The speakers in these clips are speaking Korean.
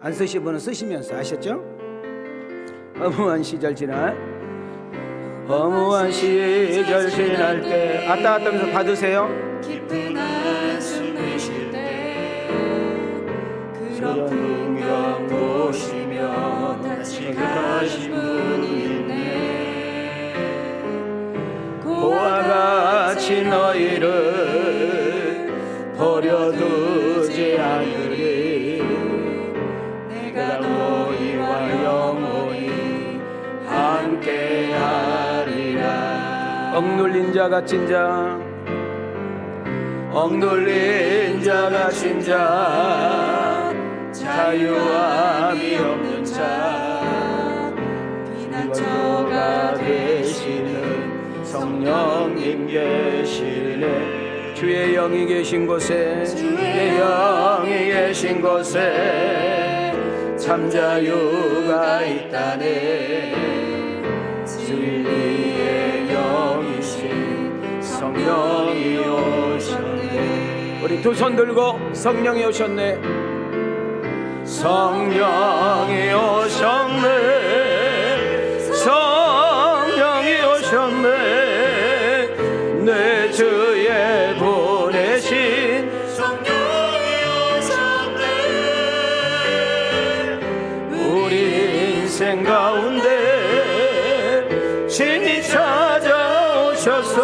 안 쓰신 분은 쓰시면서 아셨죠? 허무한 시절 지날 때 아따 아따 하면서 받으세요. 깊은 한숨을 쉴 때 그런 풍경 보시며 다시 가신 분이 있네. 고와 같이 너희를 버려두지 않으리. 내가 너희와 영원히 함께하리라. 억눌린 자 갇힌 자, 억눌린 자 갇힌 자, 자유함이 없는 자, 피난처가 되시는 성령님 계시네. 주의 영이 계신 곳에, 주의 영이 계신 곳에 참 자유가 있다네. 진리의 영이신 성령이 오셨네. 우리 두 손 들고 성령이 오셨네. 성령이 오셨네. 성령이 오셨네. 내 주에 보내신 성령이 오셨네. 우리 인생 가운데 신이 찾아오셔서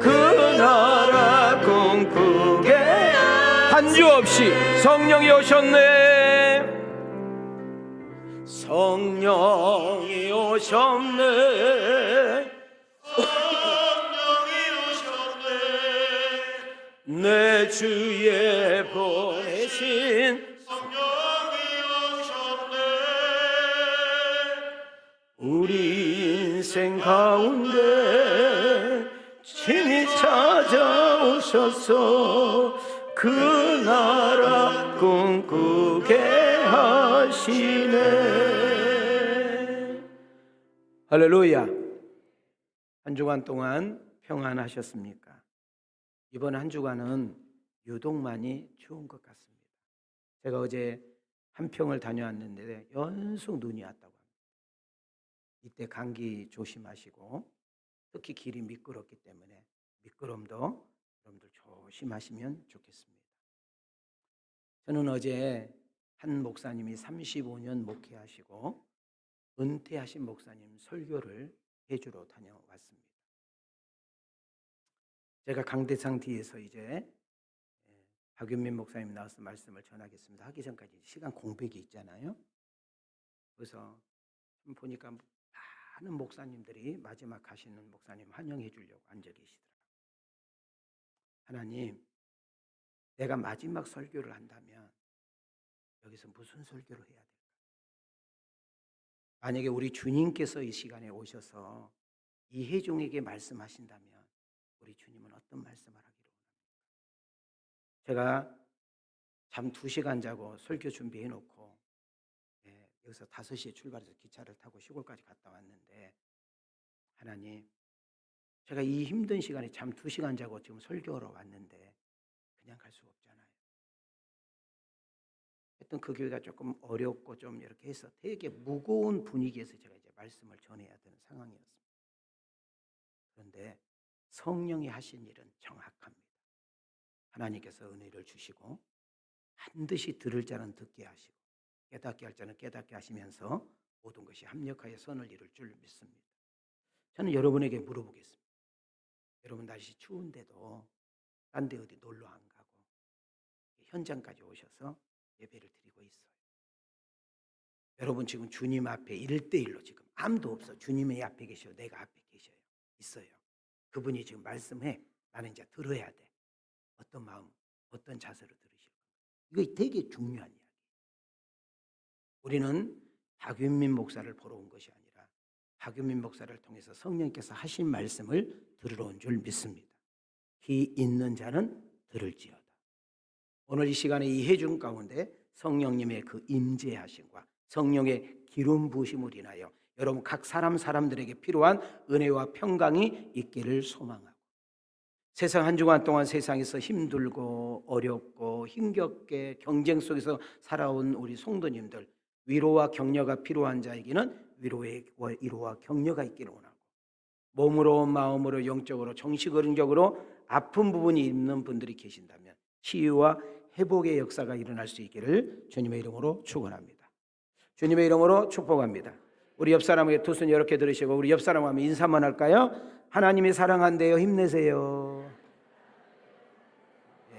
그 나라 꿈꾸게 한 주 없이 성령이 오셨네. 성령이 오셨네. 내 주에 보내신 우리 인생 가운데 신이 찾아오셔서 그 나라 꿈꾸게 하시네. 할렐루야. 한 주간 동안 평안하셨습니까? 이번 한 주간은 유독 많이 추운 것 같습니다. 제가 어제 한평을 다녀왔는데 연속 눈이 왔다고 합니다. 이때 감기 조심하시고 특히 길이 미끄럽기 때문에 미끄럼도 여러분들 조심하시면 좋겠습니다. 저는 어제 한 목사님이 35년 목회하시고 은퇴하신 목사님 설교를 해주러 다녀왔습니다. 제가 강대상 뒤에서 이제 박윤민 목사님 나와서 말씀을 전하겠습니다. 하기 전까지 시간 공백이 있잖아요. 그래서 보니까 많은 목사님들이 마지막 가시는 목사님 환영해 주려고 앉아 계시더라고요. 하나님, 내가 마지막 설교를 한다면 여기서 무슨 설교를 해야 될까? 만약에 우리 주님께서 이 시간에 오셔서 이혜종에게 말씀하신다면 우리 주님은 어떤 말씀을 하기를 원합니까? 제가 잠 2시간 자고 설교 준비해 놓고 여기서 5시에 출발해서 기차를 타고 시골까지 갔다 왔는데, 하나님, 제가 이 힘든 시간에 잠 2시간 자고 지금 설교하러 왔는데 그냥 갈 수가 없잖아요. 하여튼 그 교회가 조금 어렵고 좀 이렇게 해서 되게 무거운 분위기에서 제가 이제 말씀을 전해야 되는 상황이었습니다. 그런데 성령이 하신 일은 정확합니다. 하나님께서 은혜를 주시고 반드시 들을 자는 듣게 하시고 깨닫게 할 자는 깨닫게 하시면서 모든 것이 합력하여 선을 이룰 줄 믿습니다. 저는 여러분에게 물어보겠습니다. 여러분 날씨 추운데도 딴 데 어디 놀러 안 가고 현장까지 오셔서 예배를 드리고 있어요. 여러분 지금 주님 앞에 1대1로 지금 아무도 없어. 주님의 앞에 계셔. 내가 앞에 계셔요. 있어요. 그분이 지금 말씀해. 나는 이제 들어야 돼. 어떤 마음, 어떤 자세로 들으실 거예요. 이거 되게 중요한 이야기예요. 우리는 박윤민 목사를 보러 온 것이 아니라 박윤민 목사를 통해서 성령께서 하신 말씀을 들으러 온 줄 믿습니다. 귀 있는 자는 들을지어다. 오늘 이 시간에 이 해중 가운데 성령님의 그 임재하심과 성령의 기름 부으심을 인하여 여러분 각 사람들에게 필요한 은혜와 평강이 있기를 소망하고, 세상 한 주간 동안 세상에서 힘들고 어렵고 힘겹게 경쟁 속에서 살아온 우리 성도님들, 위로와 격려가 필요한 자에게는 위로와 격려가 있기를 원하고, 몸으로 마음으로 영적으로 정신적으로 아픈 부분이 있는 분들이 계신다면 치유와 회복의 역사가 일어날 수 있기를 주님의 이름으로 축원합니다. 주님의 이름으로 축복합니다. 우리 옆 사람에게 두 손 이렇게 들으시고 우리 옆 사람하고 인사만 할까요? 하나님이 사랑한대요. 힘내세요. 예.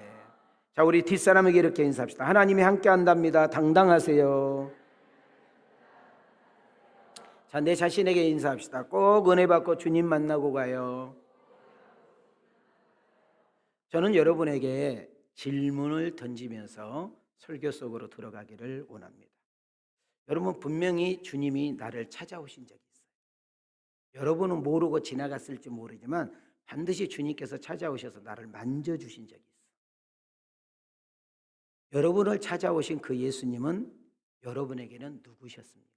자, 우리 뒷사람에게 이렇게 인사합시다. 하나님이 함께 한답니다. 당당하세요. 자, 내 자신에게 인사합시다. 꼭 은혜 받고 주님 만나고 가요. 저는 여러분에게 질문을 던지면서 설교 속으로 들어가기를 원합니다. 여러분, 분명히 주님이 나를 찾아오신 적이 있어요. 여러분은 모르고 지나갔을지 모르지만 반드시 주님께서 찾아오셔서 나를 만져주신 적이 있어요. 여러분을 찾아오신 그 예수님은 여러분에게는 누구셨습니까?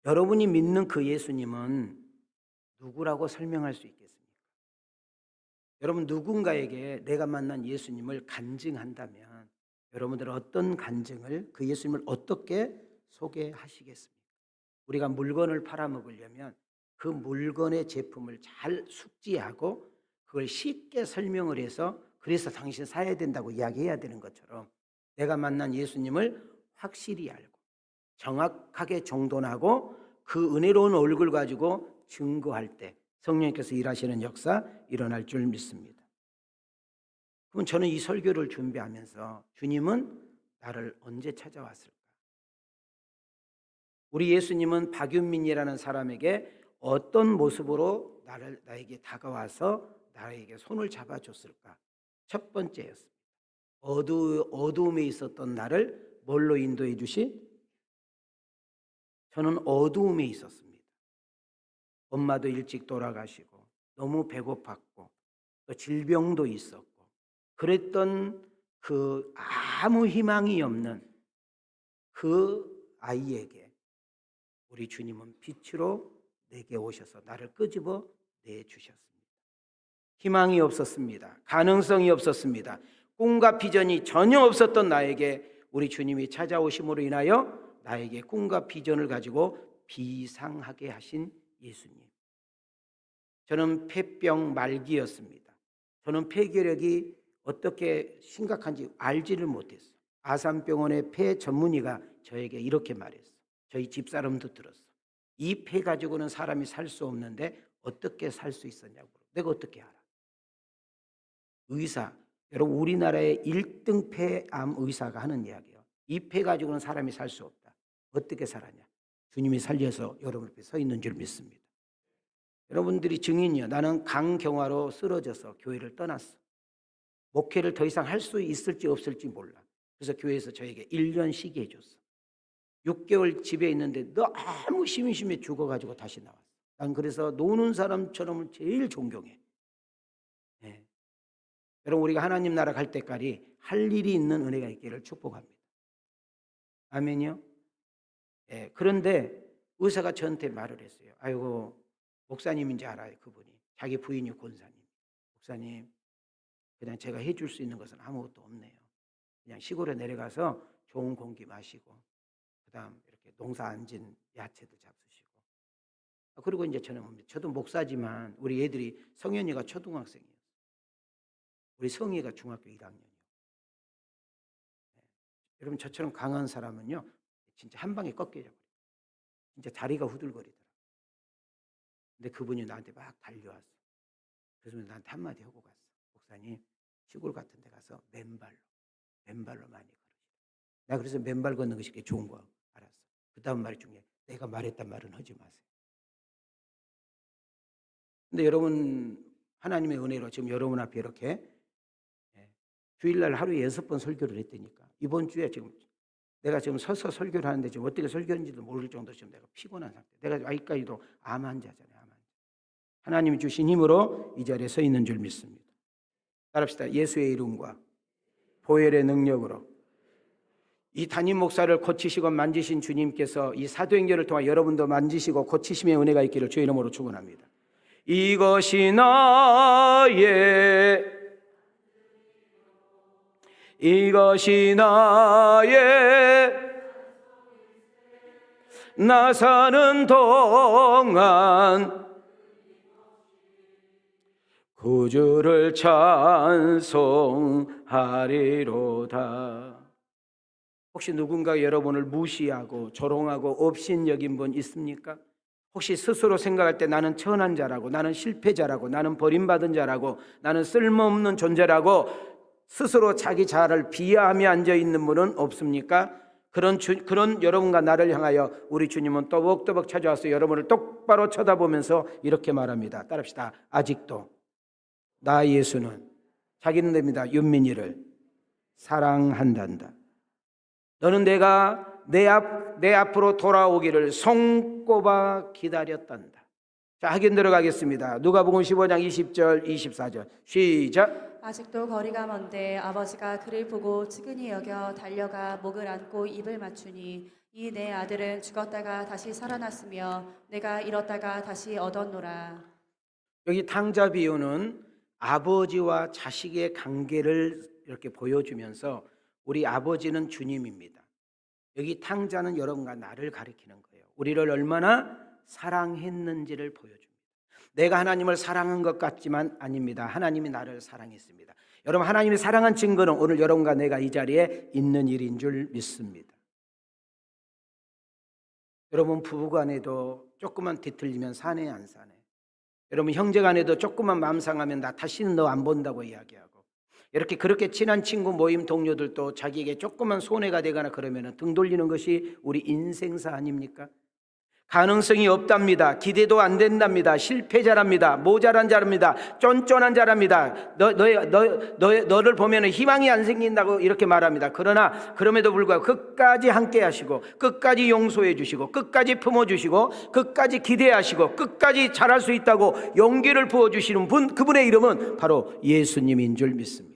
여러분이 믿는 그 예수님은 누구라고 설명할 수 있겠습니까? 여러분, 누군가에게 내가 만난 예수님을 간증한다면 여러분들은 어떤 간증을, 그 예수님을 어떻게 소개하시겠습니까? 우리가 물건을 팔아먹으려면 그 물건의 제품을 잘 숙지하고 그걸 쉽게 설명을 해서 그래서 당신 사야 된다고 이야기해야 되는 것처럼 내가 만난 예수님을 확실히 알고 정확하게 정돈하고 그 은혜로운 얼굴 가지고 증거할 때 성령님께서 일하시는 역사 일어날 줄 믿습니다. 그럼 저는 이 설교를 준비하면서 주님은 나를 언제 찾아왔을까? 우리 예수님은 박윤민이라는 사람에게 어떤 모습으로 나에게 다가와서 나에게 손을 잡아줬을까? 첫 번째였습니다. 어두움에 있었던 나를 뭘로 인도해 주시? 저는 어두움에 있었습니다. 엄마도 일찍 돌아가시고 너무 배고팠고 또 질병도 있었고 그랬던 그 아무 희망이 없는 그 아이에게 우리 주님은 빛으로 내게 오셔서 나를 끄집어 내주셨습니다. 희망이 없었습니다. 가능성이 없었습니다. 꿈과 비전이 전혀 없었던 나에게 우리 주님이 찾아오심으로 인하여 나에게 꿈과 비전을 가지고 비상하게 하신 예수님. 저는 폐병 말기였습니다. 저는 폐결핵이 어떻게 심각한지 알지를 못했어요. 아산병원의 폐 전문의가 저에게 이렇게 말했어요. 저희 집사람도 들었어. 이 폐 가지고는 사람이 살 수 없는데 어떻게 살 수 있었냐고. 내가 어떻게 알아? 의사, 여러분 우리나라의 1등 폐암 의사가 하는 이야기예요. 이 폐 가지고는 사람이 살 수 없다. 어떻게 살았냐? 주님이 살려서 여러분 앞에 서 있는 줄 믿습니다. 여러분들이 증인이요. 나는 간경화로 쓰러져서 교회를 떠났어. 목회를 더 이상 할 수 있을지 없을지 몰라. 그래서 교회에서 저에게 1년 쉬게 해줬어. 6개월 집에 있는데 너무 심심해 죽어가지고 다시 나왔어. 난 그래서 노는 사람처럼 제일 존경해. 네. 여러분 우리가 하나님 나라 갈 때까지 할 일이 있는 은혜가 있기를 축복합니다. 아멘이요? 네. 그런데 의사가 저한테 말을 했어요. 아이고 목사님인지 알아요. 그분이. 자기 부인이 권사님. 목사님 그냥 제가 해줄 수 있는 것은 아무것도 없네요. 그냥 시골에 내려가서 좋은 공기 마시고 그다음 이렇게 농사 안 진 야채도 잡수시고. 그리고 이제 저도 목사지만 우리 애들이 성현이가 초등학생이에요. 우리 성희가 중학교 1학년이요. 네. 여러분 저처럼 강한 사람은요 진짜 한 방에 꺾여져 버려요. 진짜 다리가 후들거리더라고요. 근데 그분이 나한테 막 달려왔어. 그래서 나한테 한마디 하고 갔어. 목사님 시골 같은 데 가서 맨발로 많이 걸으시라. 나 그래서 맨발 걷는 것이 그렇게 좋은 거 알았어. 그 다음 말이 중요해. 내가 말했단 말은 하지 마세요. 근데 여러분 하나님의 은혜로 지금 여러분 앞에 이렇게 주일날 하루에 6번 설교를 했다니까. 이번 주에 지금 내가 지금 서서 설교를 하는데 지금 어떻게 설교하는지도 모를 정도로 지금 내가 피곤한 상태. 내가 아직까지도 암 환자잖아요. 암 환자. 하나님이 주신 힘으로 이 자리에 서 있는 줄 믿습니다. 따라합시다. 예수의 이름과 보혈의 능력으로 이 담임 목사를 고치시고 만지신 주님께서 이 사도행전을 통해 여러분도 만지시고 고치심의 은혜가 있기를 주의 이름으로 축원합니다. 이것이 나의 나 사는 동안 구주를 찬송하리로다. 혹시 누군가 여러분을 무시하고 조롱하고 업신여긴 분 있습니까? 혹시 스스로 생각할 때 나는 천한 자라고, 나는 실패자라고, 나는 버림받은 자라고, 나는 쓸모없는 존재라고 스스로 자기 자아를 비하하며 앉아있는 분은 없습니까? 그런 여러분과 나를 향하여 우리 주님은 또박또박 찾아와서 여러분을 똑바로 쳐다보면서 이렇게 말합니다. 따라합시다. 아직도 나 예수는, 자기는 됩니다, 윤민이를 사랑한단다. 너는 내가 내 앞으로 돌아오기를 손꼽아 기다렸단다. 자, 확인 들어가겠습니다. 누가복음 15장 20절 24절 시작. 아직도 거리가 먼데 아버지가 그를 보고 측은히 여겨 달려가 목을 안고 입을 맞추니 이 내 아들은 죽었다가 다시 살아났으며 내가 잃었다가 다시 얻었노라. 여기 탕자 비유는 아버지와 자식의 관계를 이렇게 보여주면서 우리 아버지는 주님입니다. 여기 탕자는 여러분과 나를 가리키는 거예요. 우리를 얼마나 사랑했는지를 보여줍니다. 내가 하나님을 사랑한 것 같지만 아닙니다. 하나님이 나를 사랑했습니다. 여러분, 하나님이 사랑한 증거는 오늘 여러분과 내가 이 자리에 있는 일인 줄 믿습니다. 여러분, 부부간에도 조금만 뒤틀리면 사내 안 사내. 여러분, 형제간에도 조금만 마음 상하면 나 다시는 너 안 본다고 이야기하고, 이렇게 그렇게 친한 친구 모임 동료들도 자기에게 조금만 손해가 되거나 그러면 등 돌리는 것이 우리 인생사 아닙니까? 가능성이 없답니다. 기대도 안 된답니다. 실패자랍니다. 모자란 자랍니다. 쫀쫀한 자랍니다. 너를 보면 희망이 안 생긴다고 이렇게 말합니다. 그러나 그럼에도 불구하고 끝까지 함께 하시고, 끝까지 용서해 주시고, 끝까지 품어주시고, 끝까지 기대하시고, 끝까지 잘할 수 있다고 용기를 부어주시는 분, 그분의 이름은 바로 예수님인 줄 믿습니다.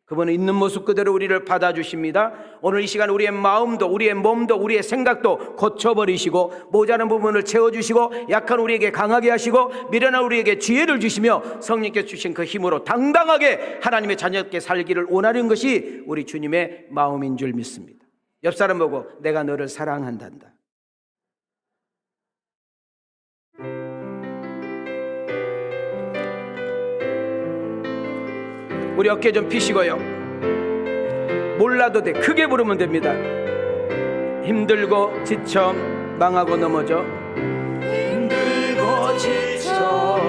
그분은 있는 모습 그대로 우리를 받아주십니다. 오늘 이 시간 우리의 마음도, 우리의 몸도, 우리의 생각도 고쳐버리시고, 모자란 부분을 채워주시고, 약한 우리에게 강하게 하시고, 미련한 우리에게 지혜를 주시며, 성령께 주신 그 힘으로 당당하게 하나님의 자녀답게 살기를 원하는 것이 우리 주님의 마음인 줄 믿습니다. 옆 사람 보고 내가 너를 사랑한단다. 우리 어깨 좀 피시고요. 몰라도 돼. 크게 부르면 됩니다. 힘들고 지쳐 망하고 넘어져, 힘들고 지쳐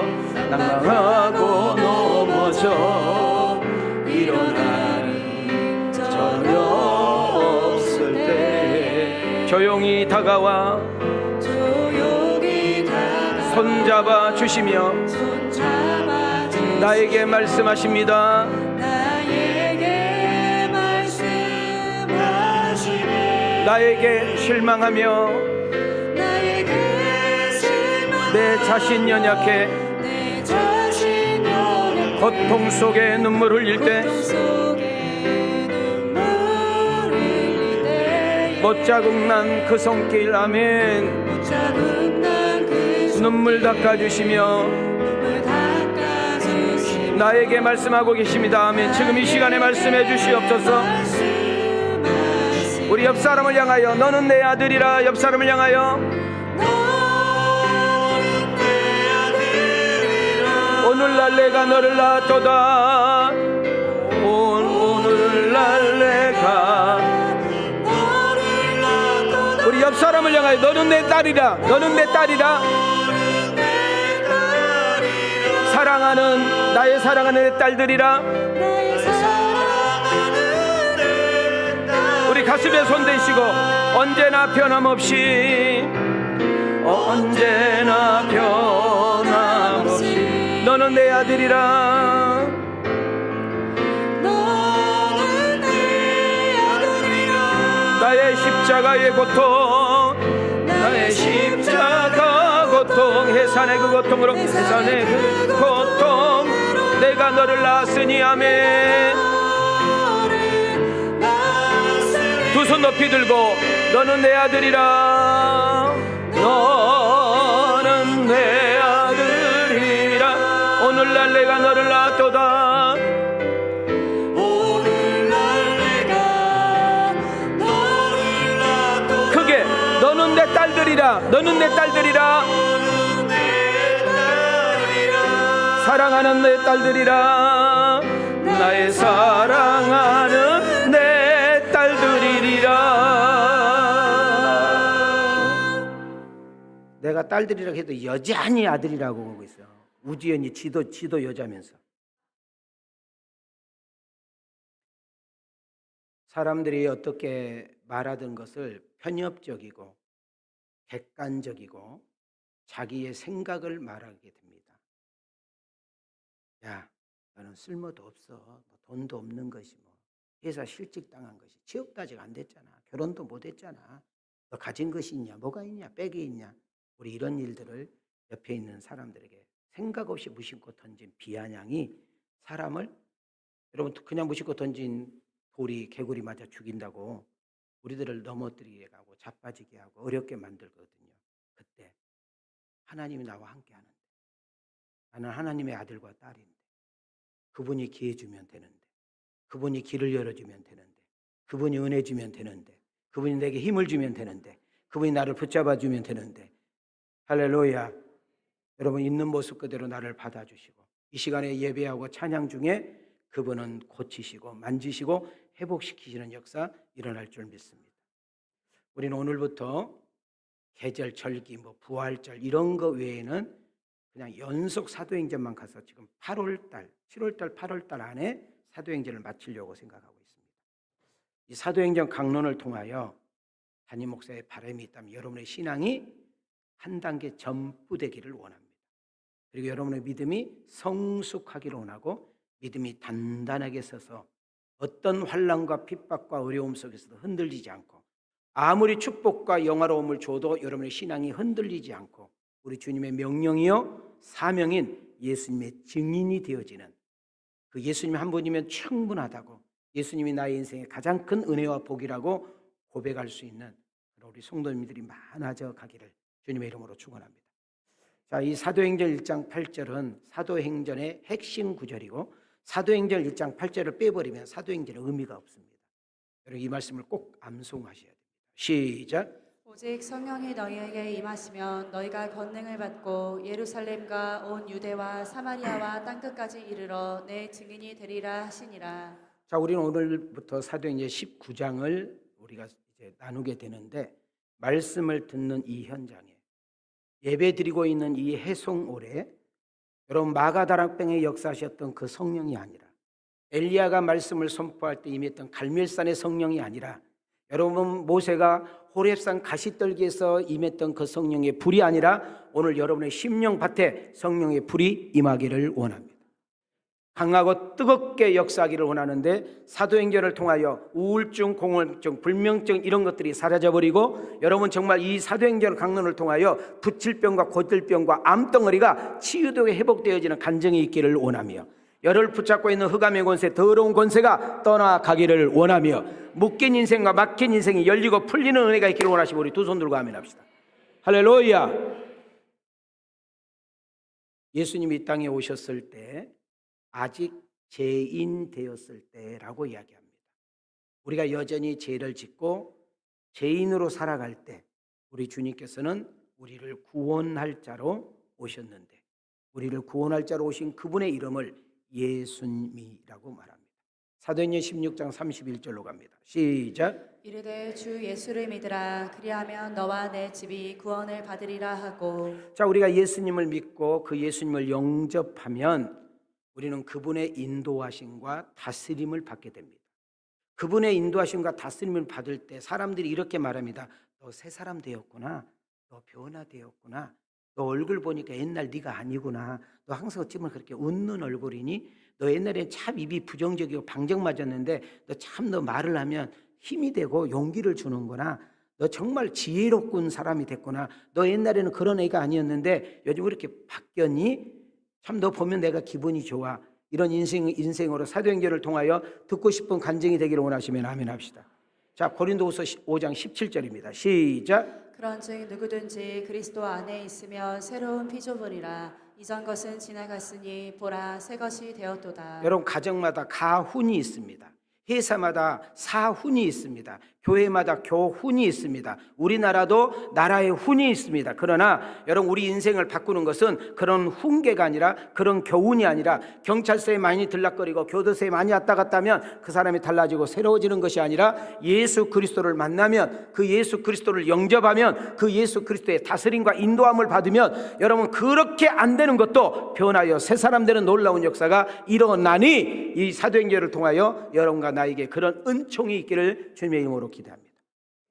망하고 넘어져 일어나니 전혀 없을 때 조용히 다가와 손잡아 주시며 나에게 말씀하십니다. 나에게 실망하며 내 자신 연약해 고통 속에 눈물 흘릴 때 못자국 난 그 손길 아멘. 눈물 닦아주시며 나에게 말씀하고 계십니다. 아멘. 지금 이 시간에 말씀해 주시옵소서. 우리 옆 사람을 향하여 너는 내 아들이라. 옆 사람을 향하여 오늘날 내가 너를 낳았도다. 오늘날 내가 우리 옆 사람을 향하여 너는 내 딸이라. 너는 내 딸이라. 사랑하는 나의 사랑하는 내 딸들이라. 우리 가슴에 손대시고 언제나 변함없이 언제나 변함없이 너는 내 아들이라. 나의 십자가의 고통, 나의 십자가 고통, 해산의 그 고통으로, 해산의 그 고통, 내가 너를 낳았으니 아멘. 두 손 높이 들고 너는 내 아들이라. 너는 내 아들이라. 오늘날 내가 너를 낳았도다. 오늘날 내가 너를 낳았도다. 크게 너는 내 딸들이라. 너는 내 딸들이라. 너는 내 딸이라. 사랑하는 내 딸들이라. 나의 사랑하는 내 딸들이리라. 내가 딸들이라 해도 여전히 아들이라고 하고 있어요. 우지연이 지도 여자면서. 사람들이 어떻게 말하던 것을 편협적이고 객관적이고 자기의 생각을 말하게 됩니다. 야, 너는 쓸모도 없어. 너 돈도 없는 것이 뭐. 회사 실직 당한 것이. 취업도 아직 안 됐잖아. 결혼도 못 했잖아. 너 가진 것이 있냐? 뭐가 있냐? 백이 있냐? 우리 이런 일들을 옆에 있는 사람들에게 생각 없이 무심코 던진 비아냥이 사람을, 여러분 그냥 무심코 던진 돌이 개구리 맞아 죽인다고 우리들을 넘어뜨리게 하고 자빠지게 하고 어렵게 만들거든요. 그때 하나님이 나와 함께 하는데, 나는 하나님의 아들과 딸인데, 그분이 기회 주면 되는데, 그분이 길을 열어주면 되는데, 그분이 은혜 주면 되는데, 그분이 내게 힘을 주면 되는데, 그분이 나를 붙잡아 주면 되는데, 할렐루야. 여러분 있는 모습 그대로 나를 받아주시고 이 시간에 예배하고 찬양 중에 그분은 고치시고 만지시고 회복시키시는 역사 일어날 줄 믿습니다. 우리는 오늘부터 계절, 절기, 부활절 이런 거 외에는 그냥 연속 사도행전만 가서 지금 8월달, 7월달, 8월달 안에 사도행전을 마치려고 생각하고 있습니다. 이 사도행전 강론을 통하여 담임 목사의 바람이 있다면 여러분의 신앙이 한 단계 전부되기를 원합니다. 그리고 여러분의 믿음이 성숙하기를 원하고 믿음이 단단하게 서서 어떤 환난과 핍박과 어려움 속에서도 흔들리지 않고 아무리 축복과 영화로움을 줘도 여러분의 신앙이 흔들리지 않고 우리 주님의 명령이요 사명인 예수님의 증인이 되어지는 그 예수님 한 분이면 충분하다고, 예수님이 나의 인생의 가장 큰 은혜와 복이라고 고백할 수 있는 우리 성도님들이 많아져 가기를 주님의 이름으로 축원합니다. 자, 이 사도행전 1장 8절은 사도행전의 핵심 구절이고 사도행전 1장 8절을 빼버리면 사도행전의 의미가 없습니다. 여러분 이 말씀을 꼭 암송하셔야 됩니다. 시작. 오직 성령이 너희에게 임하시면 너희가 권능을 받고 예루살렘과 온 유대와 사마리아와 땅끝까지 이르러 내 증인이 되리라 하시니라. 자, 우리는 오늘부터 사도행전 19장을 우리가 이제 나누게 되는데, 말씀을 듣는 이 현장에 예배 드리고 있는 이 해송올에 여러분 마가다락방에 역사하셨던 그 성령이 아니라, 엘리야가 말씀을 선포할 때 임했던 갈멜산의 성령이 아니라, 여러분 모세가 호렙산 가시떨기에서 임했던 그 성령의 불이 아니라 오늘 여러분의 심령밭에 성령의 불이 임하기를 원합니다. 강하고 뜨겁게 역사하기를 원하는데 사도행전을 통하여 우울증, 공허증, 불면증 이런 것들이 사라져버리고 여러분 정말 이 사도행전 강론을 통하여 부칠병과 고들병과 암덩어리가 치유되고 회복되어지는 간증이 있기를 원하며, 열을 붙잡고 있는 흑암의 권세, 더러운 권세가 떠나가기를 원하며, 묶인 인생과 막힌 인생이 열리고 풀리는 은혜가 있기를 원하시고 우리 두 손 들고 아멘합시다. 할렐루야. 예수님이 이 땅에 오셨을 때 아직 죄인 되었을 때라고 이야기합니다. 우리가 여전히 죄를 짓고 죄인으로 살아갈 때 우리 주님께서는 우리를 구원할 자로 오셨는데, 우리를 구원할 자로 오신 그분의 이름을 예수님이라고 말합니다. 사도행전 16장 31절로 갑니다. 시작. 이르되 주 예수를 믿으라. 그리하면 너와 내 집이 구원을 받으리라 하고. 자, 우리가 예수님을 믿고 그 예수님을 영접하면 우리는 그분의 인도하심과 다스림을 받게 됩니다. 그분의 인도하심과 다스림을 받을 때 사람들이 이렇게 말합니다. 너 새 사람 되었구나. 너 변화되었구나. 너 얼굴 보니까 옛날 네가 아니구나. 너 항상 어찌면 그렇게 웃는 얼굴이니? 너 옛날에 참 입이 부정적이고 방정 맞았는데 너 참 너 말을 하면 힘이 되고 용기를 주는구나. 너 정말 지혜롭군 사람이 됐구나. 너 옛날에는 그런 애가 아니었는데 요즘 이렇게 바뀌었니? 참 너 보면 내가 기분이 좋아. 이런 인생으로 사도행전을 통하여 듣고 싶은 간증이 되기를 원하시면 아멘 합시다. 자, 고린도후서 5장 17절입니다. 시작. 그런즉 누구든지 그리스도 안에 있으면 새로운 피조물이라 이전 것은 지나갔으니 보라 새 것이 되었도다. 여러분, 가정마다 가훈이 있습니다. 회사마다 사훈이 있습니다. 교회마다 교훈이 있습니다. 우리나라도 나라의 훈이 있습니다. 그러나 여러분, 우리 인생을 바꾸는 것은 그런 훈계가 아니라, 그런 교훈이 아니라, 경찰서에 많이 들락거리고 교도소에 많이 왔다 갔다 하면 그 사람이 달라지고 새로워지는 것이 아니라, 예수 그리스도를 만나면, 그 예수 그리스도를 영접하면, 그 예수 그리스도의 다스림과 인도함을 받으면, 여러분, 그렇게 안 되는 것도 변하여 새 사람 되는 놀라운 역사가 일어나니, 이 사도행전을 통하여 여러분과 나에게 그런 은총이 있기를 주님의 이름으로 기도합니다.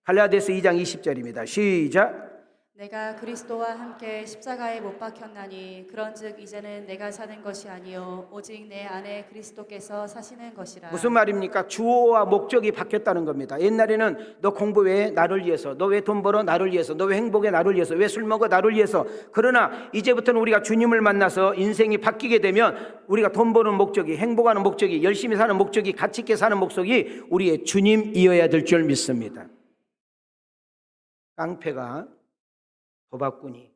갈라디아서 2장 20절입니다. 시작. 내가 그리스도와 함께 십자가에 못 박혔나니 그런즉 이제는 내가 사는 것이 아니요 오직 내 안에 그리스도께서 사시는 것이라. 무슨 말입니까? 주어와 목적이 바뀌었다는 겁니다. 옛날에는 너 공부 왜? 나를 위해서. 너 왜 돈 벌어? 나를 위해서. 너 왜 행복해? 나를 위해서. 왜 술 먹어? 나를 위해서. 그러나 이제부터는 우리가 주님을 만나서 인생이 바뀌게 되면, 우리가 돈 버는 목적이, 행복하는 목적이, 열심히 사는 목적이, 가치 있게 사는 목적이 우리의 주님이어야 될 줄 믿습니다. 깡패가, 도박꾼이,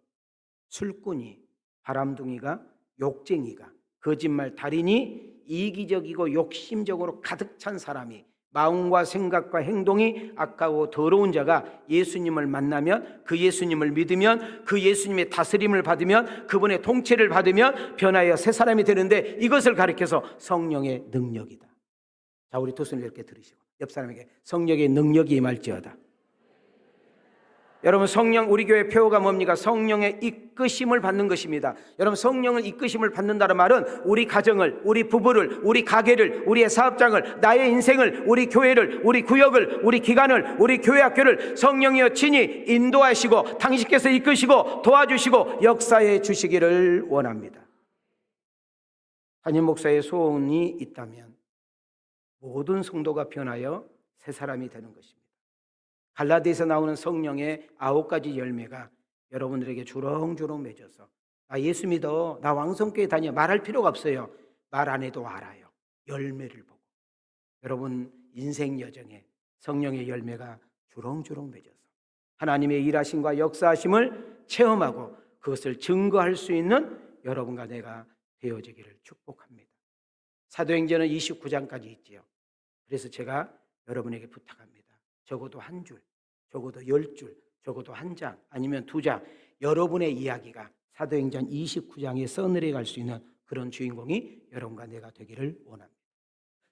술꾼이, 바람둥이가, 욕쟁이가, 거짓말 달인이, 이기적이고 욕심적으로 가득 찬 사람이, 마음과 생각과 행동이 악하고 더러운 자가 예수님을 만나면, 그 예수님을 믿으면, 그 예수님의 다스림을 받으면, 그분의 통치를 받으면 변하여 새 사람이 되는데, 이것을 가리켜서 성령의 능력이다. 자, 우리 두 손을 이렇게 들으시고 옆 사람에게 성령의 능력이 임할지어다. 여러분, 성령, 우리 교회 표어가 뭡니까? 성령의 이끄심을 받는 것입니다. 여러분, 성령을 이끄심을 받는다는 말은 우리 가정을, 우리 부부를, 우리 가게를, 우리의 사업장을, 나의 인생을, 우리 교회를, 우리 구역을, 우리 기관을, 우리 교회 학교를 성령이여 친히 인도하시고 당신께서 이끄시고 도와주시고 역사해 주시기를 원합니다. 담임 목사의 소원이 있다면 모든 성도가 변하여 새 사람이 되는 것입니다. 갈라디아에서 나오는 성령의 9가지 열매가 여러분들에게 주렁주렁 맺어서, 나 예수 믿어, 나 왕성교회 다녀, 말할 필요가 없어요. 말 안 해도 알아요. 열매를 보고 여러분 인생 여정에 성령의 열매가 주렁주렁 맺어서 하나님의 일하심과 역사하심을 체험하고 그것을 증거할 수 있는 여러분과 내가 되어지기를 축복합니다. 사도행전은 29장까지 있지요. 그래서 제가 여러분에게 부탁합니다. 적어도 한 줄, 적어도 10줄, 적어도 한 장, 아니면 2장, 여러분의 이야기가 사도행전 29장에 써내려갈 수 있는 그런 주인공이 여러분과 내가 되기를 원합니다.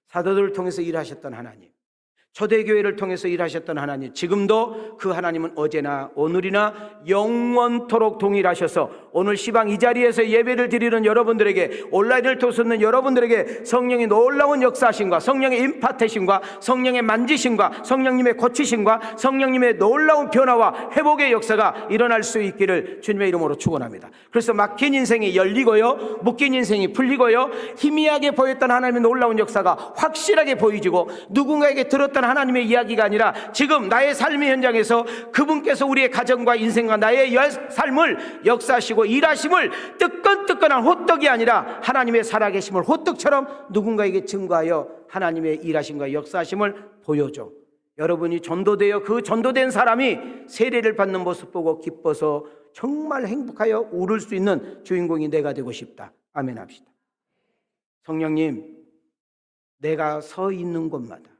사도들을 통해서 일하셨던 하나님, 초대교회를 통해서 일하셨던 하나님, 지금도 그 하나님은 어제나 오늘이나 영원토록 동일하셔서 오늘 시방 이 자리에서 예배를 드리는 여러분들에게, 온라인을 통해서는 여러분들에게 성령의 놀라운 역사하심과 성령의 임파테심과 성령의 만지심과 성령님의 고치심과 성령님의 놀라운 변화와 회복의 역사가 일어날 수 있기를 주님의 이름으로 축원합니다. 그래서 막힌 인생이 열리고요, 묶인 인생이 풀리고요, 희미하게 보였던 하나님의 놀라운 역사가 확실하게 보이지고, 누군가에게 들었던 하나님의 이야기가 아니라 지금 나의 삶의 현장에서 그분께서 우리의 가정과 인생과 나의 삶을 역사하시고 일하심을 뜨끈뜨끈한 호떡이 아니라 하나님의 살아계심을 호떡처럼 누군가에게 증거하여 하나님의 일하심과 역사하심을 보여줘. 여러분이 전도되어 그 전도된 사람이 세례를 받는 모습 보고 기뻐서 정말 행복하여 울을 수 있는 주인공이 내가 되고 싶다. 아멘 합시다. 성령님, 내가 서 있는 곳마다,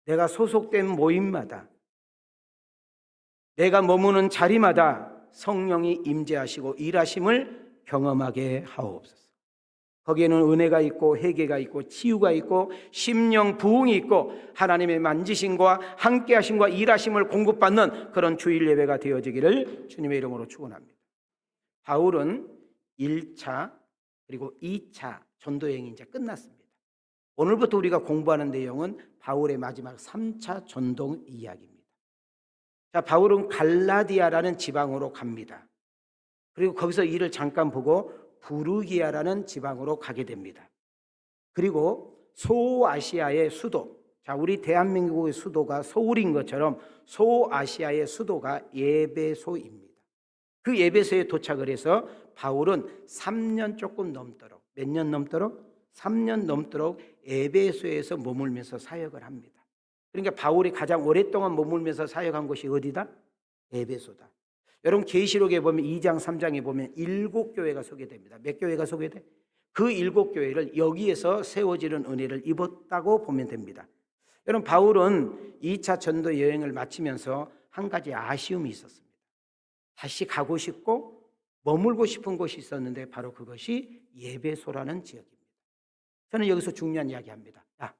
내가 소속된 모임마다, 내가 머무는 자리마다 성령이 임재하시고 일하심을 경험하게 하옵소서. 거기에는 은혜가 있고 회개가 있고 치유가 있고 심령 부흥이 있고 하나님의 만지심과 함께하심과 일하심을 공급받는 그런 주일 예배가 되어지기를 주님의 이름으로 축원합니다. 바울은 1차 그리고 2차 전도여행이 이제 끝났습니다. 오늘부터 우리가 공부하는 내용은 바울의 마지막 3차 전도 이야기입니다. 자, 바울은 갈라디아라는 지방으로 갑니다. 그리고 거기서 일을 잠깐 보고 부르기아라는 지방으로 가게 됩니다. 그리고 소아시아의 수도, 자, 우리 대한민국의 수도가 서울인 것처럼 소아시아의 수도가 예배소입니다. 그 예배소에 도착을 해서 바울은 3년 조금 넘도록, 몇 년 넘도록? 3년 넘도록 에베소에서 머물면서 사역을 합니다. 그러니까 바울이 가장 오랫동안 머물면서 사역한 곳이 어디다? 에베소다. 여러분 계시록에 보면 2장 3장에 보면 7교회가 소개됩니다. 몇 교회가 소개돼? 그 7교회를 여기에서 세워지는 은혜를 입었다고 보면 됩니다. 여러분 바울은 2차 전도 여행을 마치면서 한 가지 아쉬움이 있었습니다. 다시 가고 싶고 머물고 싶은 곳이 있었는데 바로 그것이 에베소라는 지역입니다. 저는 여기서 중요한 이야기합니다. 자,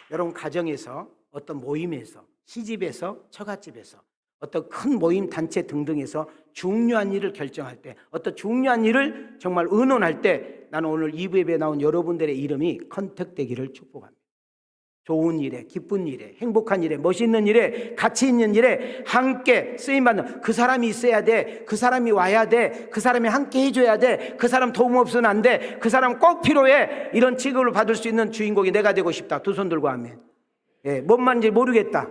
여러분 가정에서 어떤 모임에서 시집에서 처갓집에서 어떤 큰 모임 단체 등등에서 중요한 일을 결정할 때 어떤 중요한 일을 정말 의논할 때 나는 오늘 2부 예배에 나온 여러분들의 이름이 컨택되기를 축복합니다. 좋은 일에, 기쁜 일에, 행복한 일에, 멋있는 일에, 가치 있는 일에 함께 쓰임받는 그 사람이 있어야 돼. 그 사람이 와야 돼. 그 사람이 함께 해줘야 돼. 그 사람 도움 없으면 안 돼. 그 사람 꼭 필요해. 이런 취급을 받을 수 있는 주인공이 내가 되고 싶다. 두 손 들고 하면. 예, 뭔 말인지 모르겠다.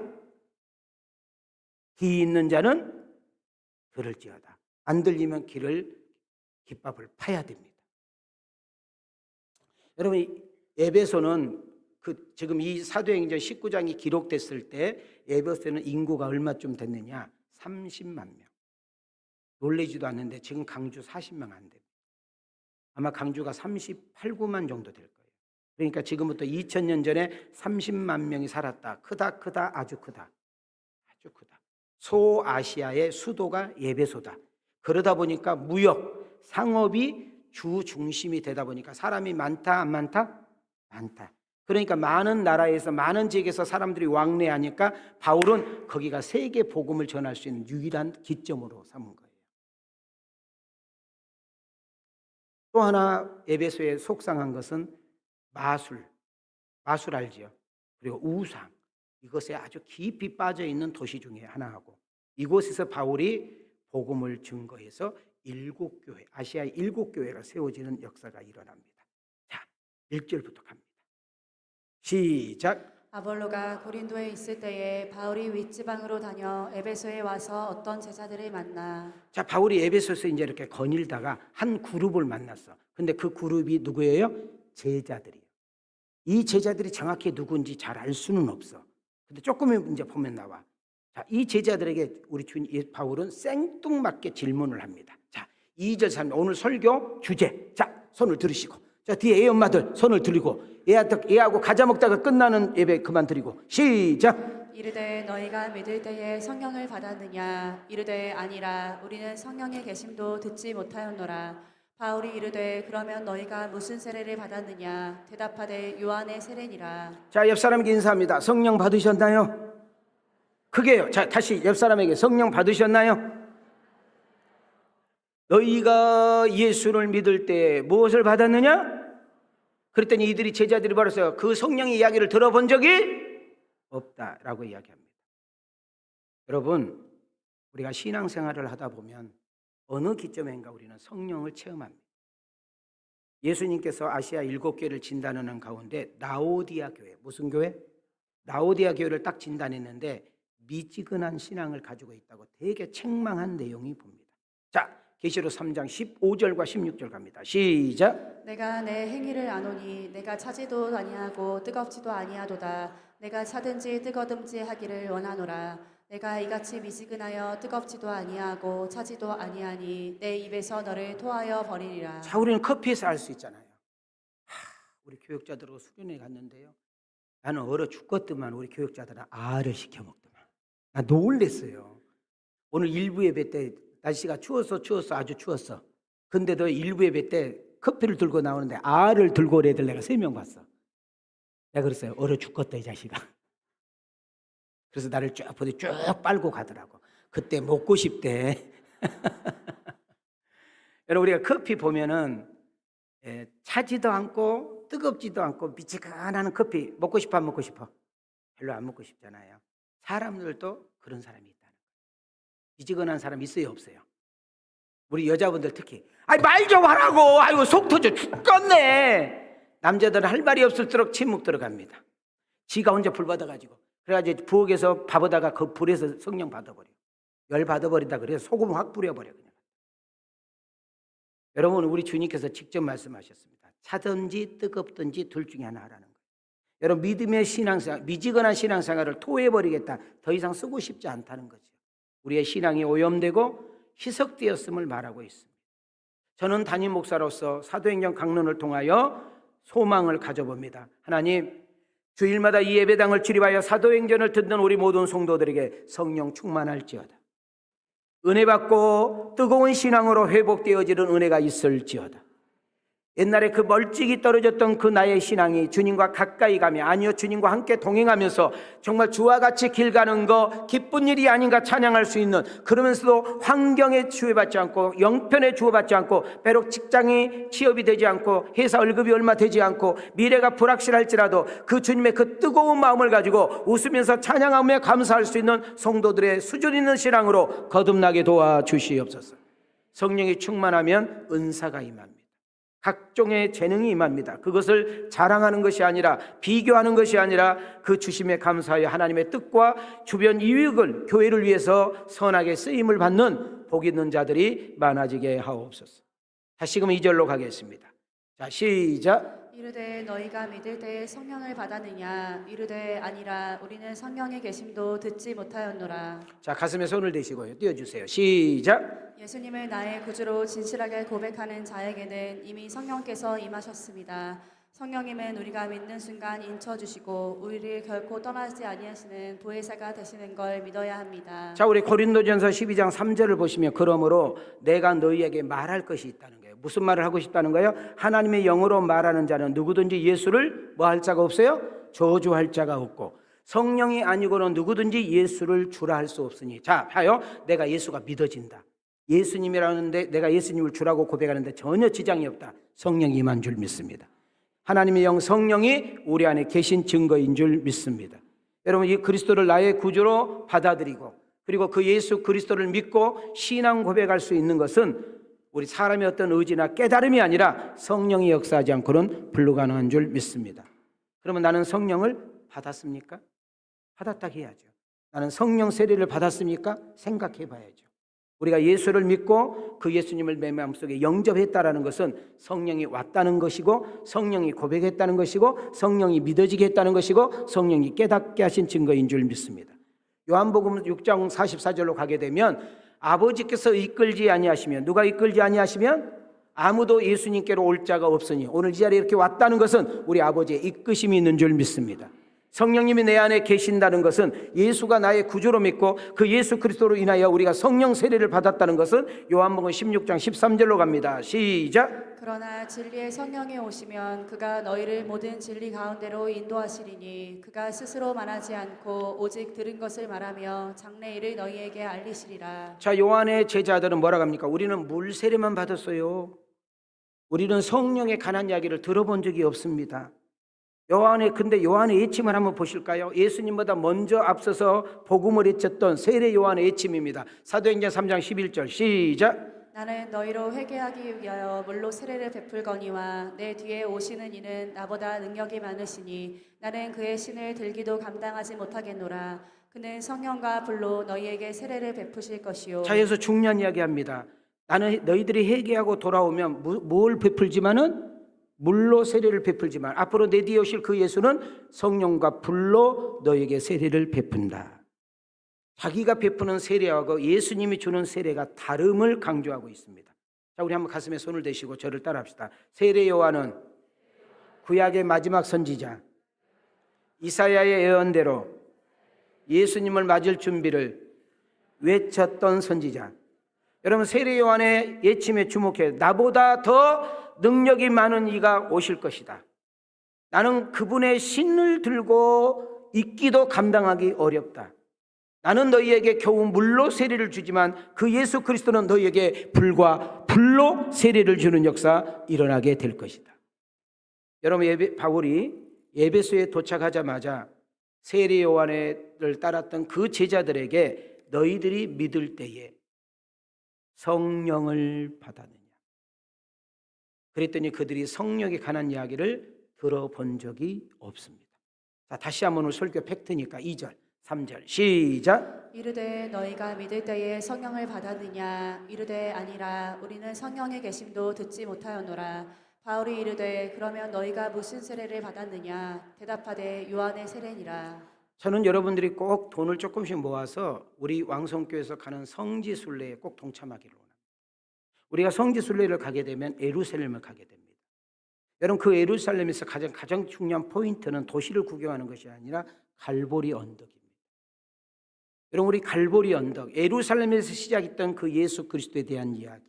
귀 있는 자는 들을지어다. 안 들리면 깃밥을 파야 됩니다. 여러분 에베소는 지금 이 사도행전 19장이 기록됐을 때 에베소는 인구가 얼마쯤 됐느냐? 30만 명. 놀라지도 않는데 지금 강주 40명 안 됩니다. 아마 강주가 38, 9만 정도 될 거예요. 그러니까 지금부터 2000년 전에 30만 명이 살았다. 크다, 아주 크다. 아주 크다. 소아시아의 수도가 에베소다. 그러다 보니까 무역, 상업이 주 중심이 되다 보니까 사람이 많다, 안 많다? 많다. 그러니까 많은 나라에서 많은 지역에서 사람들이 왕래하니까 바울은 거기가 세계 복음을 전할 수 있는 유일한 기점으로 삼은 거예요. 또 하나 에베소에 속상한 것은 마술 알지요? 그리고 우상, 이것에 아주 깊이 빠져 있는 도시 중에 하나하고 이곳에서 바울이 복음을 증거해서 7교회, 아시아의 7교회가 세워지는 역사가 일어납니다. 자, 1절부터 갑니다. 시작. 아볼로가 고린도에 있을 때에 바울이 윗지방으로 다녀 에베소에 와서 어떤 제자들을 만나. 자, 바울이 에베소에서 이제 이렇게 거닐다가 한 그룹을 만났어. 근데 그 그룹이 누구예요? 제자들이에요. 이 제자들이 정확히 누군지 잘 알 수는 없어. 근데 조금 이제 보면 나와. 자, 이 제자들에게 우리 주인 바울은 생뚱맞게 질문을 합니다. 자, 2절 3절 오늘 설교 주제. 자, 손을 들으시고. 자, 뒤에 애 엄마들 손을 들이고 애하고 과자 먹다가 끝나는 예배 그만 드리고 시작. 이르되 너희가 믿을 때에 성령을 받았느냐? 이르되 아니라 우리는 성령의 계심도 듣지 못하였노라. 바울이 이르되 그러면 너희가 무슨 세례를 받았느냐? 대답하되 요한의 세례니라. 자, 옆 사람에게 인사합니다. 성령 받으셨나요? 크게요. 자, 다시 옆 사람에게 성령 받으셨나요? 너희가 예수를 믿을 때 무엇을 받았느냐? 그랬더니 이들이 제자들이 말했어요. 그 성령의 이야기를 들어본 적이 없다라고 이야기합니다. 여러분, 우리가 신앙생활을 하다 보면 어느 기점인가 우리는 성령을 체험합니다. 예수님께서 아시아 7교회를 진단하는 가운데 라오디아 교회, 무슨 교회? 라오디아 교회를 딱 진단했는데 미지근한 신앙을 가지고 있다고 되게 책망한 내용이 봅니다. 자, 계시록 3장 15절과 16절 갑니다. 시작. 내가 내 행위를 아노니 내가 차지도 아니하고 뜨겁지도 아니하도다. 내가 차든지 뜨거든지 하기를 원하노라. 내가 이같이 미지근하여 뜨겁지도 아니하고 차지도 아니하니 내 입에서 너를 토하여 버리리라. 자, 우리는 커피에서 알 수 있잖아요. 우리 교육자들하고 수련회 갔는데요. 나는 얼어 죽겠더만 우리 교육자들은 알을 시켜 먹더만. 나 놀랬어요. 오늘 일부 예배 때 날씨가 추웠어 아주 추웠어. 근데도 일부 예배 때 커피를 들고 나오는데 알을 들고 온 애들 내가 3명 봤어. 내가 그랬어요. 얼어 죽겠다 이 자식아. 그래서 나를 쭉 보더니 쭉 빨고 가더라고. 그때 먹고 싶대. 여러분 우리가 커피 보면은 차지도 않고 뜨겁지도 않고 미지근한 커피 먹고 싶어 안 먹고 싶어? 별로 안 먹고 싶잖아요. 사람들도 그런 사람이 있다는 거예요. 미지근한 사람 있어요 없어요? 우리 여자분들 특히 말 좀 하라고. 아이고 속 터져 죽겠네. 남자들은 할 말이 없을수록 침묵 들어갑니다. 지가 혼자 불 받아가지고 그래가지고 부엌에서 밥하다가 그 불에서 성령 받아버려. 열 받아버린다 그래서 소금 확 뿌려버려 그냥. 여러분 우리 주님께서 직접 말씀하셨습니다. 차든지 뜨겁든지 둘 중에 하나 하라는 거예요. 여러분 믿음의 신앙생활, 미지근한 신앙생활을 토해버리겠다. 더 이상 쓰고 싶지 않다는 거죠. 우리의 신앙이 오염되고 희석되었음을 말하고 있습니다. 저는 담임 목사로서 사도행전 강론을 통하여 소망을 가져봅니다. 하나님, 주일마다 이 예배당을 출입하여 사도행전을 듣는 우리 모든 성도들에게 성령 충만할지어다. 은혜 받고 뜨거운 신앙으로 회복되어지는 은혜가 있을지어다. 옛날에 그 멀찍이 떨어졌던 그 나의 신앙이 주님과 가까이 가며, 아니요, 주님과 함께 동행하면서 정말 주와 같이 길 가는 거 기쁜 일이 아닌가 찬양할 수 있는, 그러면서도 환경에 주어받지 않고 영편에 주어받지 않고, 비록 직장이 취업이 되지 않고 회사 월급이 얼마 되지 않고 미래가 불확실할지라도 그 주님의 그 뜨거운 마음을 가지고 웃으면서 찬양하며 감사할 수 있는 성도들의 수준 있는 신앙으로 거듭나게 도와주시옵소서. 성령이 충만하면 은사가 임합니다. 각종의 재능이 임합니다. 그것을 자랑하는 것이 아니라, 비교하는 것이 아니라 그 주심에 감사하여 하나님의 뜻과 주변 이익을 교회를 위해서 선하게 쓰임을 받는 복 있는 자들이 많아지게 하옵소서. 다시금 2절로 가겠습니다. 자, 시작. 이르되 너희가 믿을 때에 성령을 받았느냐? 이르되 아니라 우리는 성령의 계심도 듣지 못하였노라. 자, 가슴에 손을 대시고요, 띄워주세요. 시작. 예수님을 나의 구주로 진실하게 고백하는 자에게는 이미 성령께서 임하셨습니다. 성령님은 우리가 믿는 순간 인쳐주시고 우리를 결코 떠나지 아니하시는 보혜사가 되시는 걸 믿어야 합니다. 자, 우리 고린도전서 12장 3절을 보시면, 그러므로 내가 너희에게 말할 것이 있다는 거예요. 무슨 말을 하고 싶다는 거예요? 하나님의 영으로 말하는 자는 누구든지 예수를 뭐 할 자가 없어요? 저주할 자가 없고, 성령이 아니고는 누구든지 예수를 주라 할 수 없으니. 자, 하여 내가 예수가 믿어진다. 예수님이라는데 내가 예수님을 주라고 고백하는데 전혀 지장이 없다. 성령이 임한 줄 믿습니다. 하나님의 영 성령이 우리 안에 계신 증거인 줄 믿습니다. 여러분, 이 그리스도를 나의 구주로 받아들이고, 그리고 그 예수 그리스도를 믿고 신앙 고백할 수 있는 것은 우리 사람의 어떤 의지나 깨달음이 아니라 성령이 역사하지 않고는 불가능한 줄 믿습니다. 그러면 나는 성령을 받았습니까? 받았다 해야죠. 나는 성령 세례를 받았습니까? 생각해 봐야죠. 우리가 예수를 믿고 그 예수님을 내 마음속에 영접했다라는 것은 성령이 왔다는 것이고, 성령이 고백했다는 것이고, 성령이 믿어지게 했다는 것이고, 성령이 깨닫게 하신 증거인 줄 믿습니다. 요한복음 6장 44절로 가게 되면, 아버지께서 이끌지 아니하시면, 누가 이끌지 아니하시면 아무도 예수님께로 올 자가 없으니, 오늘 이 자리에 이렇게 왔다는 것은 우리 아버지의 이끄심이 있는 줄 믿습니다. 성령님이 내 안에 계신다는 것은 예수가 나의 구주로 믿고 그 예수 그리스도로 인하여 우리가 성령 세례를 받았다는 것은 요한복음 16장 13절로 갑니다. 시작. 그러나 진리의 성령이 오시면 그가 너희를 모든 진리 가운데로 인도하시리니 그가 스스로 말하지 않고 오직 들은 것을 말하며 장래 일을 너희에게 알리시리라. 자, 요한의 제자들은 뭐라고 합니까? 우리는 물 세례만 받았어요. 우리는 성령에 관한 이야기를 들어본 적이 없습니다. 근데 요한의 예침을 한번 보실까요? 예수님보다 먼저 앞서서 복음을 외쳤던 세례 요한의 예침입니다. 사도행전 3장 11절 시작. 나는 너희로 회개하기 위하여 물로 세례를 베풀거니와 내 뒤에 오시는 이는 나보다 능력이 많으시니 나는 그의 신을 들기도 감당하지 못하겠노라. 그는 성령과 불로 너희에게 세례를 베푸실 것이요. 자, 여기서 중요한 이야기합니다. 나는 너희들이 회개하고 돌아오면 뭘 베풀지만은 물로 세례를 베풀지만 앞으로 내 뒤에 오실 그 예수는 성령과 불로 너에게 세례를 베푼다. 자기가 베푸는 세례하고 예수님이 주는 세례가 다름을 강조하고 있습니다. 자, 우리 한번 가슴에 손을 대시고 저를 따라합시다. 세례 요한은 구약의 마지막 선지자 이사야의 예언대로 예수님을 맞을 준비를 외쳤던 선지자. 여러분, 세례 요한의 예침에 주목해. 나보다 더 능력이 많은 이가 오실 것이다. 나는 그분의 신을 들고 있기도 감당하기 어렵다. 나는 너희에게 겨우 물로 세례를 주지만 그 예수 그리스도는 너희에게 불과 불로 세례를 주는 역사 일어나게 될 것이다. 여러분, 바울이 에베소에 도착하자마자 세례 요한을 따랐던 그 제자들에게 너희들이 믿을 때에 성령을 받았느냐, 그랬더니 그들이 성령에 관한 이야기를 들어본 적이 없습니다. 자, 다시 한번 오늘 설교 팩트니까 2절 3절 시작. 이르되 너희가 믿을 때에 성령을 받았느냐? 이르되 아니라 우리는 성령의 계심도 듣지 못하였노라. 바울이 이르되 그러면 너희가 무슨 세례를 받았느냐 대답하되 요한의 세례니라. 저는 여러분들이 꼭 돈을 조금씩 모아서 우리 왕성교회에서 가는 성지순례에 꼭 동참하기를 원합니다. 우리가 성지순례를 가게 되면 예루살렘을 가게 됩니다. 여러분, 그 예루살렘에서 가장 중요한 포인트는 도시를 구경하는 것이 아니라 갈보리 언덕입니다. 여러분, 우리 갈보리 언덕, 예루살렘에서 시작했던 그 예수 그리스도에 대한 이야기,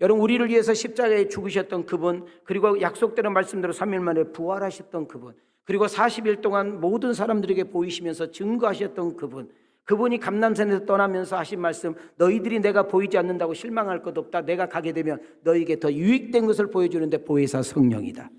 여러분, 우리를 위해서 십자가에 죽으셨던 그분, 그리고 약속되는 말씀대로 3일 만에 부활하셨던 그분, 그리고 40일 동안 모든 사람들에게 보이시면서 증거하셨던 그분, 그분이 감람산에서 떠나면서 하신 말씀, 너희들이 내가 보이지 않는다고 실망할 것 없다. 내가 가게 되면 너희에게 더 유익된 것을 보여주는데 보혜사 성령이다.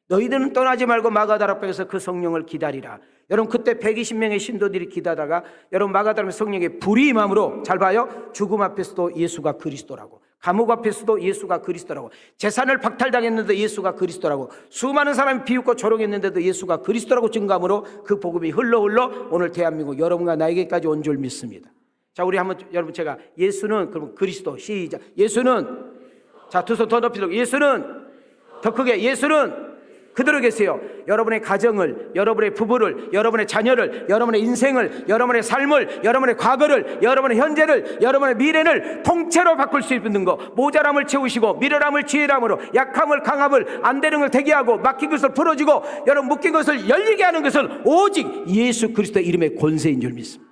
너희들은 떠나지 말고 마가다락방에서 그 성령을 기다리라. 여러분, 그때 120명의 신도들이 기다다가 여러분, 마가다락방 성령의 불이 임함으로, 잘 봐요, 죽음 앞에서도 예수가 그리스도라고, 감옥 앞에서도 예수가 그리스도라고, 재산을 박탈당했는데 예수가 그리스도라고, 수많은 사람이 비웃고 조롱했는데도 예수가 그리스도라고 증거함으로 그 복음이 흘러 오늘 대한민국 여러분과 나에게까지 온 줄 믿습니다. 자, 우리 한번, 여러분, 제가 예수는, 그럼 그리스도, 시작. 예수는, 자, 두 손 더 높이 들고, 예수는, 더 크게, 예수는 그대로 계세요. 여러분의 가정을, 여러분의 부부를, 여러분의 자녀를, 여러분의 인생을, 여러분의 삶을, 여러분의 과거를, 여러분의 현재를, 여러분의 미래를 통째로 바꿀 수 있는 거, 모자람을 채우시고 미련함을 지혜람으로, 약함을 강함을, 안 되는 걸 되게 하고, 막힌 것을 풀어주고, 여러분 묶인 것을 열리게 하는 것을 오직 예수 그리스도의 이름의 권세인 줄 믿습니다.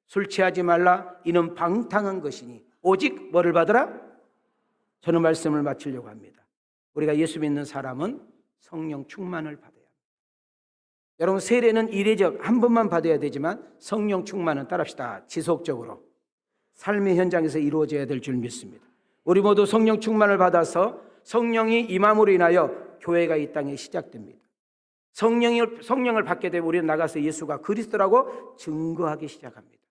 술 취하지 말라, 이는 방탕한 것이니 오직 뭐를 받으라? 저는 말씀을 마치려고 합니다. 우리가 예수 믿는 사람은 성령 충만을 받아야 합니다. 여러분, 세례는 이례적 한 번만 받아야 되지만 성령 충만은, 따라합시다, 지속적으로 삶의 현장에서 이루어져야 될 줄 믿습니다. 우리 모두 성령 충만을 받아서 성령이 임함으로 인하여 교회가 이 땅에 시작됩니다. 성령을 받게 되면 우리는 나가서 예수가 그리스도라고 증거하기 시작합니다.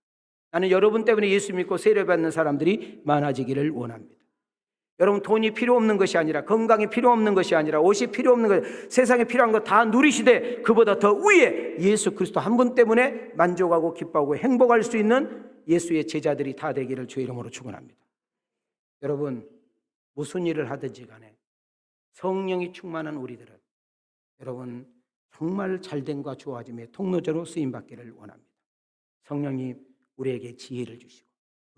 나는 여러분 때문에 예수 믿고 세례받는 사람들이 많아지기를 원합니다. 여러분, 돈이 필요 없는 것이 아니라, 건강이 필요 없는 것이 아니라, 옷이 필요 없는 것, 세상에 필요한 거 다 누리시되 그보다 더 위에 예수 그리스도 한 분 때문에 만족하고 기뻐하고 행복할 수 있는 예수의 제자들이 다 되기를 주의 이름으로 축원합니다. 여러분, 무슨 일을 하든지 간에 성령이 충만한 우리들은 여러분 정말 잘됨과 좋아짐의 통로자로 쓰임받기를 원합니다. 성령님, 우리에게 지혜를 주시고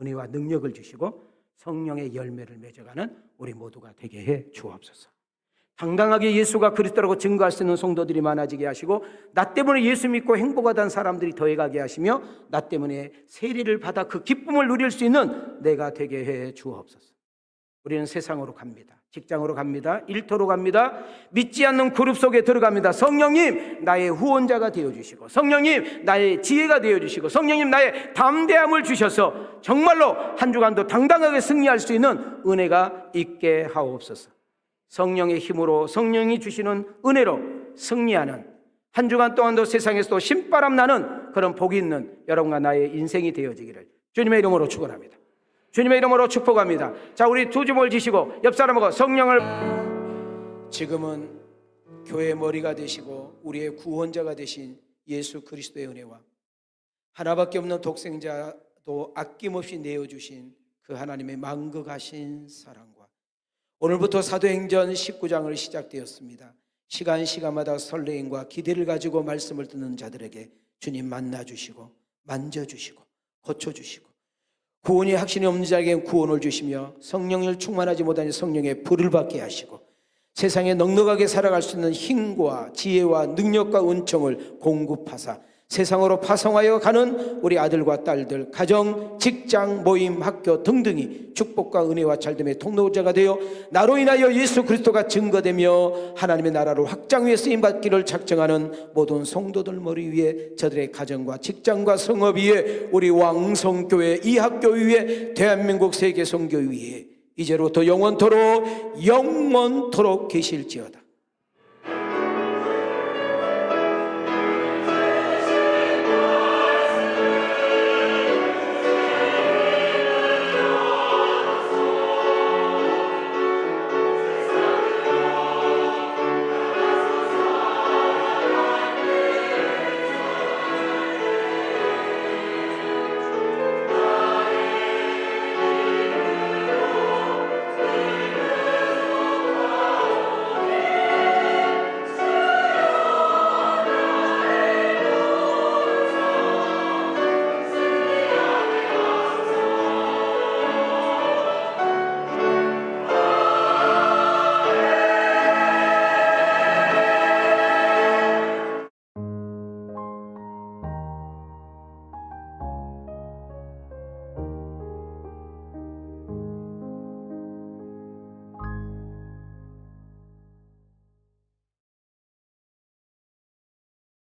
은혜와 능력을 주시고 성령의 열매를 맺어가는 우리 모두가 되게 해 주옵소서. 당당하게 예수가 그리스도라고 증거할 수 있는 성도들이 많아지게 하시고, 나 때문에 예수 믿고 행복하다는 사람들이 더해가게 하시며, 나 때문에 세례를 받아 그 기쁨을 누릴 수 있는 내가 되게 해 주옵소서. 우리는 세상으로 갑니다. 직장으로 갑니다. 일터로 갑니다. 믿지 않는 그룹 속에 들어갑니다. 성령님, 나의 후원자가 되어주시고, 성령님, 나의 지혜가 되어주시고, 성령님, 나의 담대함을 주셔서 정말로 한 주간도 당당하게 승리할 수 있는 은혜가 있게 하옵소서. 성령의 힘으로, 성령이 주시는 은혜로 승리하는 한 주간 동안도 세상에서도 신바람 나는 그런 복이 있는 여러분과 나의 인생이 되어지기를 주님의 이름으로 축원합니다. 주님의 이름으로 축복합니다. 자, 우리 두 주먹을 지시고 옆 사람하고 성령을, 지금은 교회의 머리가 되시고 우리의 구원자가 되신 예수 그리스도의 은혜와 하나밖에 없는 독생자도 아낌없이 내어주신 그 하나님의 만극하신 사랑과, 오늘부터 사도행전 19장을 시작되었습니다. 시간마다 설레임과 기대를 가지고 말씀을 듣는 자들에게 주님 만나주시고 만져주시고 고쳐주시고, 구원이 확신이 없는 자에게 구원을 주시며, 성령을 충만하지 못하니 성령의 불을 받게 하시고, 세상에 넉넉하게 살아갈 수 있는 힘과 지혜와 능력과 은총을 공급하사 세상으로 파송하여 가는 우리 아들과 딸들, 가정, 직장, 모임, 학교 등등이 축복과 은혜와 잘됨의 통로자가 되어 나로 인하여 예수 그리스도가 증거되며 하나님의 나라로 확장 위에 쓰임받기를 작정하는 모든 성도들 머리 위에, 저들의 가정과 직장과 성업 위에, 우리 왕성교회 이 학교 위에, 대한민국 세계성교 위에 이제로부터 영원토록 계실지어다.